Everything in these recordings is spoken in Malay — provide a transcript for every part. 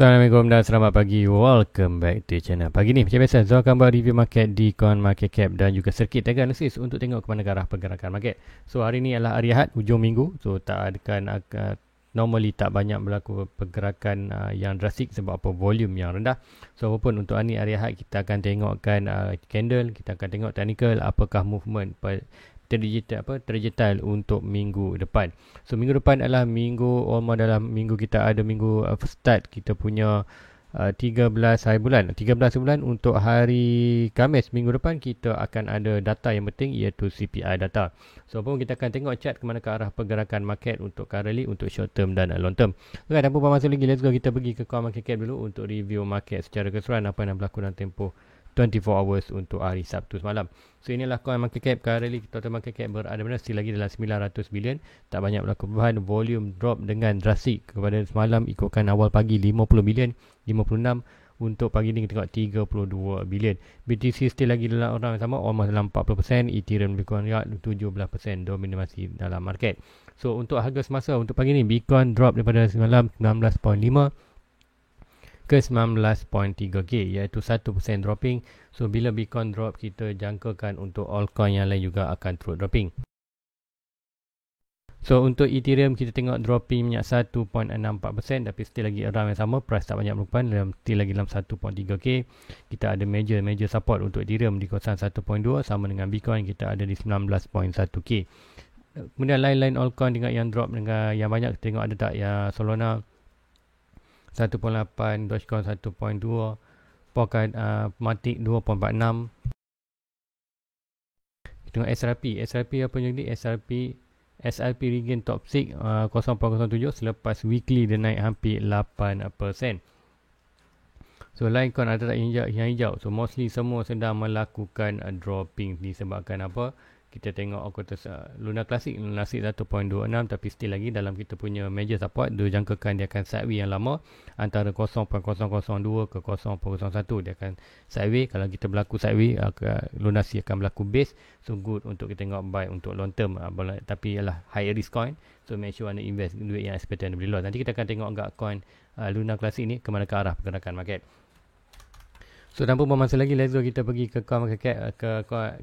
Assalamualaikum dan selamat pagi. Welcome back to channel. Pagi ni macam biasa Zul akan buat review market di coin market cap dan juga circuit tag analysis untuk tengok ke mana arah pergerakan market. So hari ni adalah hari Ahad, hujung minggu. So tak akan normally tak banyak berlaku pergerakan yang drastik sebab apa volume yang rendah. So apapun untuk hari Ahad kita akan tengokkan candle, kita akan tengok technical apakah movement trajectory untuk minggu depan. So minggu depan adalah dalam minggu kita ada minggu start kita punya 13 hari bulan. 13 bulan untuk hari Khamis minggu depan kita akan ada data yang penting iaitu CPI data. So pun kita akan tengok chart ke mana ke arah pergerakan market untuk currently, untuk short term dan long term. Okay, tanpa bermasa lagi, let's go kita pergi ke coin market cap dulu untuk review market secara keseluruhan apa yang berlaku dalam tempoh 24 hours untuk hari Sabtu semalam. So inilah coin market cap. Currently total market cap berada mana still lagi dalam 900 bilion. Tak banyak berlaku perubahan. Volume drop dengan drastik kepada semalam ikutkan awal pagi 50 bilion, 56. Untuk pagi ni kita tengok 32 bilion. BTC still lagi dalam orang yang sama, almost dalam 40%. Ethereum lebih kurang 17% dominasi dalam market. So untuk harga semasa untuk pagi ni, Bitcoin drop daripada semalam 19.5 ke 19.3k, iaitu 1% dropping. So bila Bitcoin drop, kita jangkakan untuk altcoin yang lain juga akan turut dropping. So untuk Ethereum kita tengok dropping minyak 1.64%, tapi still lagi around yang sama, price tak banyak berubah, still lagi dalam 1.3k. Kita ada major support untuk Ethereum di kawasan 1.2, sama dengan Bitcoin kita ada di 19.1k. Kemudian lain-lain altcoin tengok yang drop dengan yang banyak, kita tengok ada tak ya Solana 1.8, Dogecoin 1.2, Polkadot Matic 2.46. Kita tengok SRP apa yang jadi SRP regain top 6 0.07 selepas weekly dia naik hampir 8%. So lain coin ada tak yang hijau. So mostly semua sedang melakukan dropping disebabkan apa? Kita tengok Luna Classic 1.26, tapi still lagi dalam kita punya major support. Dia jangkakan dia akan sideways yang lama antara 0.002 ke 0.01. Dia akan sideways. Kalau kita berlaku sideways, Luna C akan berlaku base. So good untuk kita tengok buy untuk long term. Tapi ialah high risk coin, so make sure anda invest duit yang expected anda beli loss. Nanti kita akan tengok agak coin Luna Classic ni ke mana ke arah pergerakan market. So tanpa bermasa lagi, let's go kita pergi ke coin market cap,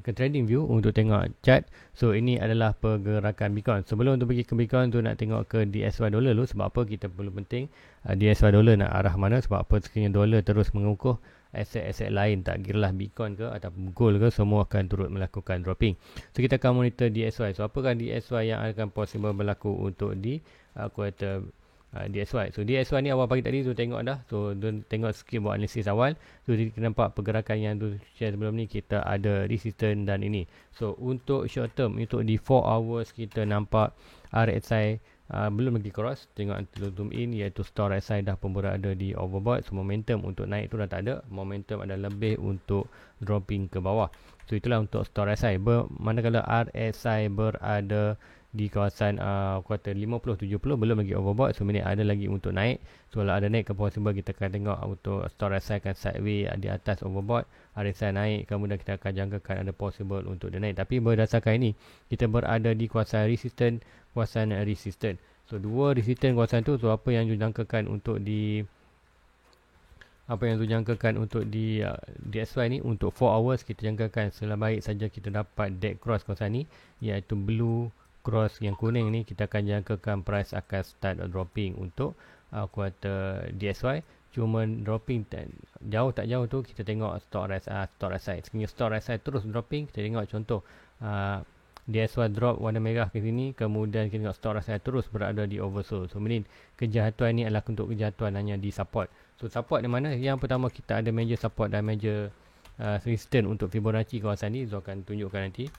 ke trading view untuk tengok chart. So ini adalah pergerakan Bitcoin. Sebelum untuk pergi ke Bitcoin tu nak tengok ke DXY dollar dulu. Sebab apa kita perlu penting DXY dollar nak arah mana. Sebab apa sekiranya dollar terus mengukuh, aset-aset lain tak kiralah Bitcoin ke ataupun gold ke, semua akan turut melakukan dropping. So kita akan monitor DXY. So apakah DXY yang akan possible berlaku untuk di kuartal DXY. So DXY ni awal pagi tadi tu tengok dah. So tengok sikit buat analisis awal. So kita nampak pergerakan yang tu share sebelum ni, kita ada resistance dan ini. So untuk short term, untuk di 4 hours kita nampak RSI belum lagi cross. Tengok zoom in, iaitu store RSI dah pun berada di overbought. So momentum untuk naik tu dah tak ada. Momentum ada lebih untuk dropping ke bawah. So itulah untuk store RSI. Manakala RSI berada di kawasan kuartal 50-70 belum lagi overbought. So minit ada lagi untuk naik. So kalau ada naik ke possible, kita akan tengok untuk store RSI akan sideways di atas overbought. RSI naik, kemudian kita akan jangkakan ada possible untuk dia naik. Tapi berdasarkan ini, kita berada di kawasan resistance. So dua resistance kawasan tu. So apa yang dijangkakan untuk di DXY ni untuk 4 hours, kita jangkakan selama baik saja kita dapat dead cross kawasan ni, iaitu blue cross yang kuning ni, kita akan jangkakan price akan start dropping untuk kuartal DXY. Cuma dropping tak jauh tu kita tengok store RSI. Sekiranya store RSI terus dropping, kita tengok contoh DXY drop warna merah ke sini, kemudian kita tengok store RSI terus berada di oversold. So meaning kejatuhan ni adalah untuk kejatuhan hanya di support. So support di mana? Yang pertama kita ada major support dan major resistance untuk Fibonacci kawasan ni. So akan tunjukkan nanti.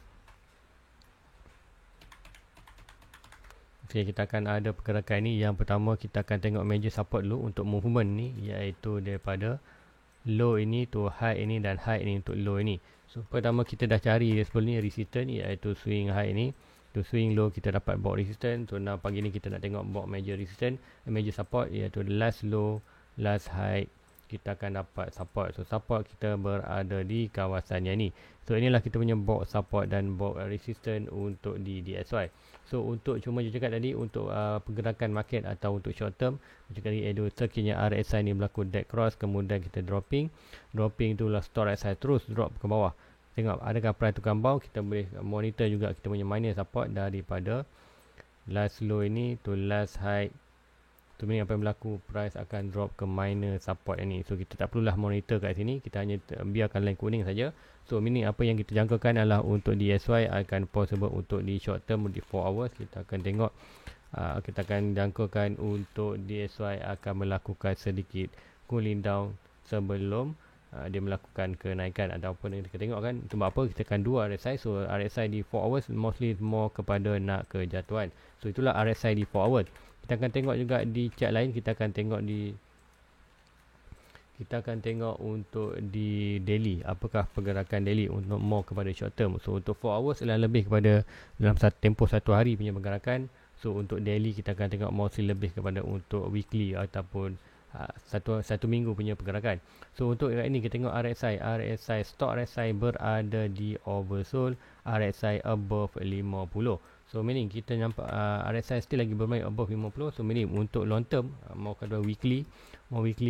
Okay, kita akan ada pergerakan ni. Yang pertama kita akan tengok major support dulu untuk movement ni, iaitu daripada low ini to high ini dan high ini untuk low ini. So pertama kita dah cari sebelum ni resistance, iaitu swing high ini to swing low, kita dapat box resistance. So now pagi ni kita nak tengok box major resistance, major support, iaitu last low, last high, kita akan dapat support. So support kita berada di kawasan yang ni. So inilah kita punya box support dan box resistance untuk di DSY. So untuk cuma je cakap tadi untuk pergerakan market atau untuk short term, cakap tadi sekiranya RSI ni berlaku dead cross, kemudian kita dropping tu lah store RSI terus drop ke bawah. Tengok adakah price tu kambau, kita boleh monitor juga kita punya minor support daripada last low ini to last high. Tu meaning apa yang berlaku, price akan drop ke minor support ini. So kita tak perlulah monitor kat sini, kita hanya biarkan line kuning saja. So meaning apa yang kita jangkakan adalah untuk DSY akan possible untuk di short term di 4 hours. Kita akan tengok kita akan jangkakan untuk DSY akan melakukan sedikit cooling down sebelum dia melakukan kenaikan ataupun yang kita tengok kan. Sebab apa kita akan dua RSI. So RSI di 4 hours mostly more kepada nak kejatuhan. So itulah RSI di 4 hours. Kita akan tengok juga di chart lain, kita akan tengok untuk di daily, apakah pergerakan daily untuk more kepada short term. So untuk 4 hours adalah lebih kepada dalam tempoh satu hari punya pergerakan. So untuk daily kita akan tengok mostly lebih kepada untuk weekly ataupun satu minggu punya pergerakan. So untuk ini kita tengok RSI stock RSI berada di oversold, RSI above 50. So meaning kita nampak RSI still lagi bermain above 50. So meaning untuk long term mau kedua weekly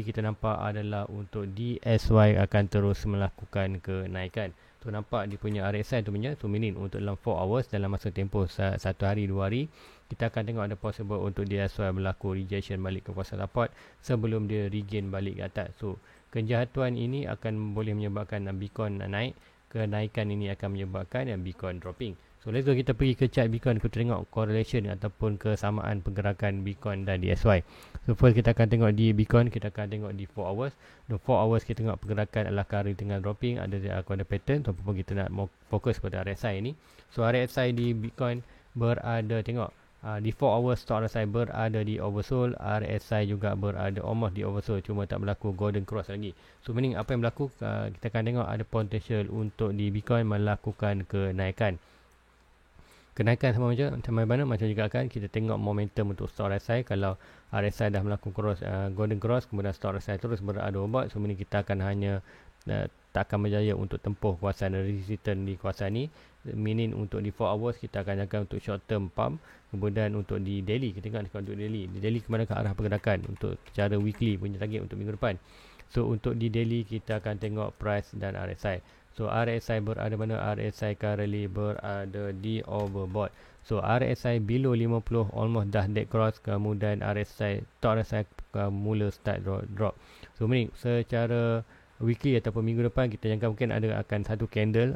kita nampak adalah untuk DSY akan terus melakukan kenaikan. So nampak dia punya RSI tu punya. So meaning untuk dalam 4 hours dalam masa tempoh satu hari 2 hari, kita akan tengok ada possible untuk DSY berlaku rejection balik ke kawasan support sebelum dia regain balik ke atas. So kejatuhan ini akan boleh menyebabkan Bitcoin naik, kenaikan ini akan menyebabkan Bitcoin dropping. So let's go, kita pergi ke chart Bitcoin, kita tengok correlation ataupun kesamaan pergerakan Bitcoin dan DSY. So first kita akan tengok di Bitcoin, kita akan tengok di 4 hours. The 4 hours kita tengok pergerakan adalah current tengah dropping, ada pattern. So apa kita nak fokus pada RSI ini. So RSI di Bitcoin berada, tengok di 4 hours stock RSI berada di oversold, RSI juga berada almost di oversold, cuma tak berlaku golden cross lagi. So meaning apa yang berlaku, kita akan tengok ada potential untuk di Bitcoin melakukan kenaikan sama mana macam juga akan kita tengok momentum untuk stock RSI. Kalau RSI dah melakukan cross, golden cross, kemudian stock RSI terus berada obat, so meaning kita akan hanya tak akan berjaya untuk tempuh kawasan resistance di kawasan ni. Meaning untuk di 4 hours kita akan jaga untuk short term pump. Kemudian untuk di daily, kita tengok untuk daily. Di daily kemana ke arah pergerakan untuk secara weekly punya target untuk minggu depan. So untuk di daily kita akan tengok price dan RSI. So RSI berada mana? RSI currently berada di overbought. So RSI below 50 almost dah dead cross, kemudian top RSI mula start drop. So meaning secara weekly ataupun minggu depan kita jangka mungkin akan satu candle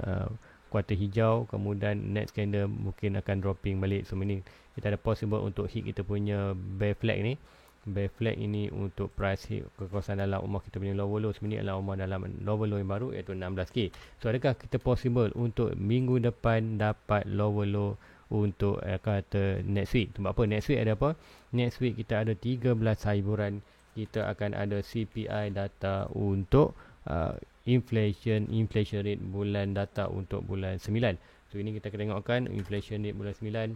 kuartal hijau, kemudian next candle mungkin akan dropping balik. So meaning kita ada possible untuk hit kita punya bear flag ni. Bear flag ini untuk price hit ke kawasan dalam umur kita punya lower low sebenarnya adalah umur dalam lower low yang baru iaitu 16k. So adakah kita possible untuk minggu depan dapat lower low untuk kata next week? Sebab apa? Next week ada apa? Next week kita ada 13 hiburan. Kita akan ada CPI data untuk inflation rate bulan data untuk bulan 9. So ini kita akan tengokkan inflation rate bulan 9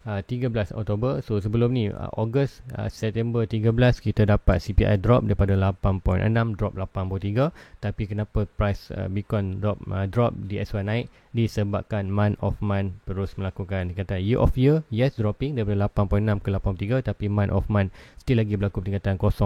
13 Oktober. So sebelum ni Ogos, September 13 kita dapat CPI drop daripada 8.6 drop 83. Tapi kenapa price Bitcoin drop DSY naik? Disebabkan month of month terus melakukan, kata year of year yes dropping daripada 8.6 ke 83, tapi month of month still lagi berlaku peningkatan 0.1%.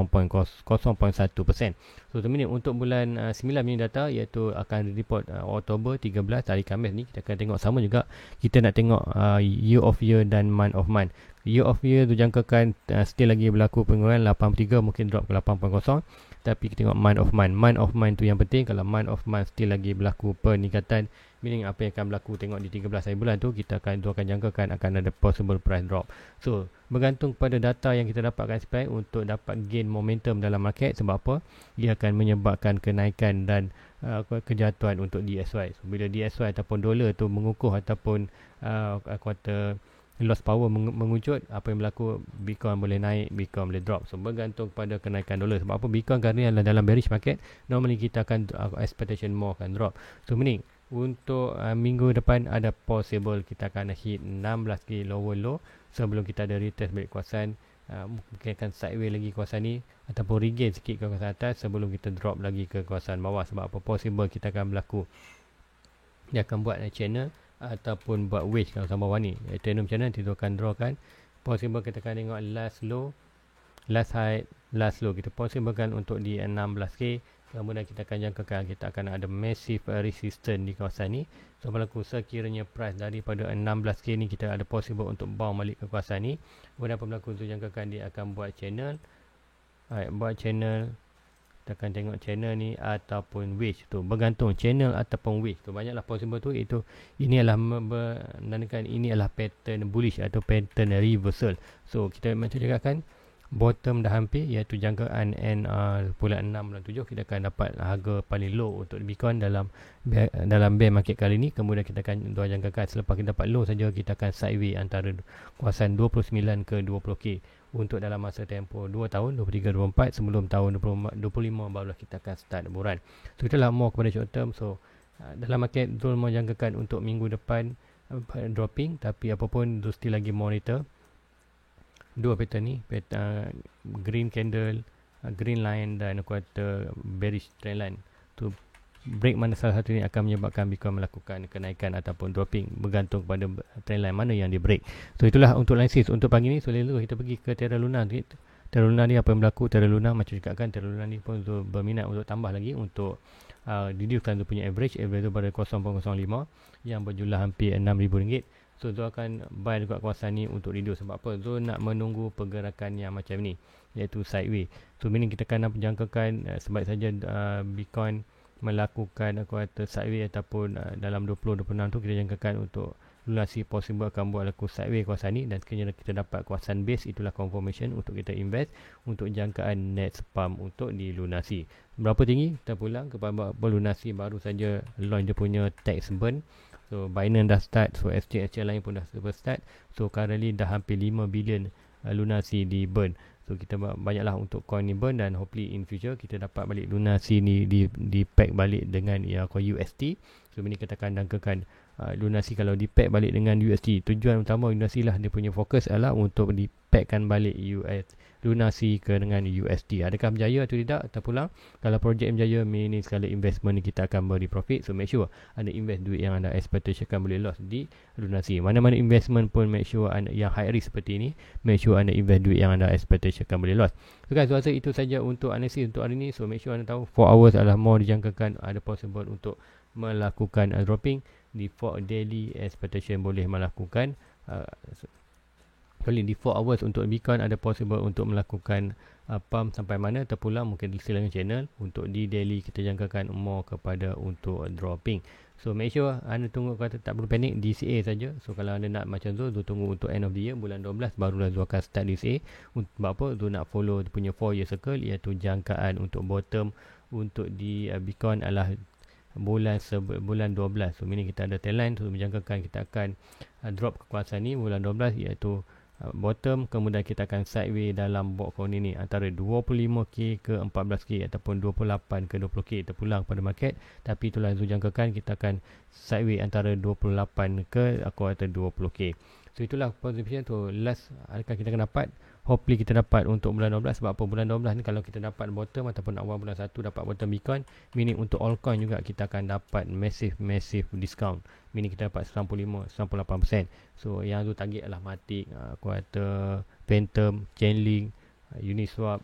So terminate untuk bulan 9 ni data iaitu akan report Oktober 13 hari Khamis ni. Kita akan tengok sama juga, kita nak tengok year of year dan month of month. Year of year tu jangkakan still lagi berlaku penurunan 83, mungkin drop ke 8.0. Tapi kita tengok month of month tu yang penting. Kalau month of month still lagi berlaku peningkatan, meaning apa yang akan berlaku tengok di 13 hari bulan tu, kita akan jangkakan akan ada possible price drop. So bergantung pada data yang kita dapatkan SPY untuk dapat gain momentum dalam market. Sebab apa? Dia akan menyebabkan kenaikan dan kejatuhan untuk DSY. So bila DSY ataupun dolar tu mengukuh ataupun kuartal loss power mengucut, apa yang berlaku, Bitcoin boleh naik, Bitcoin boleh drop. So bergantung pada kenaikan dolar. Sebab apa? Bitcoin kerana adalah dalam bearish market, normally kita akan expectation more akan drop. So meaning untuk minggu depan ada possible kita akan hit 16k lower low sebelum kita ada retest balik kawasan mungkin akan sideways lagi kawasan ni ataupun regain sikit ke kawasan atas sebelum kita drop lagi ke kawasan bawah. Sebab apa, possible kita akan berlaku dia akan buat channel ataupun buat wedge kawasan bawah ni. Tandem channel nanti tu akan draw kan, possible kita akan tengok last low, last high, last low. Kita possible kan untuk di 16k. Kemudian kita akan jangkakan kita akan ada massive resistance di kawasan ni. So berlaku sekiranya price daripada 16k ni kita ada possible untuk bounce balik ke kawasan ni. Kemudian apa berlaku tu jangkakan dia akan buat channel. Buat channel. Kita akan tengok channel ni ataupun wedge tu, bergantung channel ataupun wedge tu. Banyaklah possible tu. Ini adalah menandakan ini adalah pattern bullish atau pattern reversal. So kita macam cakapkan bottom dah hampir, iaitu jangkaan bulan 6 bulan 7 kita akan dapat harga paling low untuk Bitcoin dalam bear market kali ni. Kemudian kita akan dua jangkakan selepas kita dapat low saja, kita akan sideways antara kawasan 29 ke 20k untuk dalam masa tempoh 2 tahun 23-24 sebelum tahun 25 barulah kita akan start buran. So itulah more kepada short term. So dalam market Zul mau jangkakan untuk minggu depan dropping, tapi apapun Zul still lagi monitor dua pattern ni, green candle, green line dan kuartal bearish trend line. Tu break mana salah satu ni akan menyebabkan Bitcoin melakukan kenaikan ataupun dropping, bergantung kepada trend line mana yang di break. So itulah untuk analisis untuk pagi ni. So lalu kita pergi ke Terra Luna. Terra Luna ni apa yang berlaku? Terra Luna macam cakapkan, Terra Luna ni pun berminat untuk tambah lagi untuk reducekan tu punya average tu pada 0.05 yang berjumlah hampir RM6,000. So Zul akan buy dekat kawasan ni untuk reduce. Sebab apa? Zul nak menunggu pergerakan yang macam ni, iaitu sideways. So meaning kita akan jangkakan sebaik saja Bitcoin melakukan kuartal sideways ataupun dalam 20-26 tu kita jangkakan untuk lunasi possible akan buat laku sideways kawasan ni, dan sekiranya kita dapat kawasan base, itulah confirmation untuk kita invest untuk jangkaan next pump untuk dilunasi. Berapa tinggi? Kita pulang kepada lunasi baru saja launch dia punya tax burn. So Binance dah start, so exchange lain pun dah start. So currently dah hampir 5 bilion lunasi di burn. So kita banyaklah untuk coin ni burn, dan hopefully in future kita dapat balik lunasi ni di pack balik dengan UST. So ini kita akan jangkakan lunasi kalau di pack balik dengan UST. Tujuan utama lunasi lah, dia punya fokus adalah untuk di packkan balik lunasi ke dengan UST. Adakah berjaya atau tidak? Kita pulang. Kalau projek berjaya, ini sekali investment ni kita akan beri profit. So make sure anda invest duit yang anda expectation akan boleh loss di lunasi. Mana-mana investment pun make sure anda yang high risk seperti ini, make sure anda invest duit yang anda expectation akan boleh loss. So guys, rasa itu saja untuk analisis untuk hari ni. So make sure anda tahu 4 hours adalah more dijangkakan ada possible untuk melakukan dropping. Di 4 daily expectation boleh melakukan di 4 hours untuk Bitcoin ada possible untuk melakukan pump sampai mana terpulang, mungkin silangan channel. Untuk di daily kita jangkakan more kepada untuk dropping. So make sure anda tunggu, kata tak perlu panik, DCA saja. So kalau anda nak macam Zul tunggu untuk end of the year bulan 12 barulah Zul akan start DCA. Sebab apa? Zul nak follow dia punya 4 year circle, iaitu jangkaan untuk bottom untuk di Bitcoin adalah bulan 12. So meaning kita ada timeline tu menjangkakan kita akan drop ke kawasan ni bulan 12, iaitu bottom. Kemudian kita akan sideways dalam box koun ini antara 25k ke 14k ataupun 28 ke 20k terpulang pada market. Tapi itulah Zul jangkakan kita akan sideways antara 28 ke kuartal 20k. So itulah position tu. Last adakah kita akan dapat? Hopefully kita dapat untuk bulan 12. Sebab apa? Bulan 12 ni kalau kita dapat bottom ataupun awal bulan 1 dapat bottom Bitcoin, meaning untuk all coin juga kita akan dapat massive discount. Meaning kita dapat 95-98%. So yang tu target adalah Matic, Quarter, Phantom, Chainlink, Uniswap,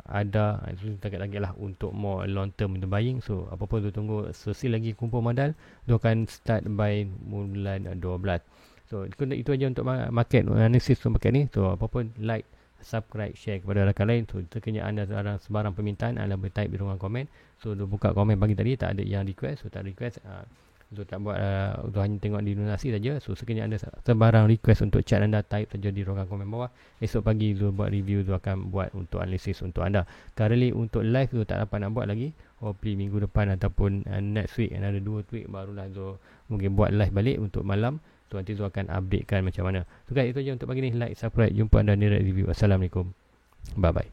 ada. Itu target-target lah untuk more long term untuk buying. So apa-apa tu tunggu sesi lagi kumpul modal, tu akan start by bulan 12. So itu aja untuk market analysis untuk market ni. So apa-apa like, subscribe, share kepada rakan lain. So sekiranya anda sebarang permintaan, anda boleh type di ruangan komen. So dia buka komen pagi tadi, tak ada yang request. So tak request, so tak buat, so hanya tengok di donasi saja. So sekiranya anda sebarang request untuk chat, anda type saja di ruangan komen bawah. Esok pagi Zul buat review, Zul akan buat untuk analisis untuk anda. Currently untuk live Zul tak dapat nak buat lagi. Hopefully minggu depan ataupun next week, ada 2 week barulah Zul mungkin buat live balik untuk malam. So nanti Zul akan updatekan macam mana. So guys, itu saja untuk pagi ni. Like, subscribe, jumpa anda di next review. Assalamualaikum. Bye bye.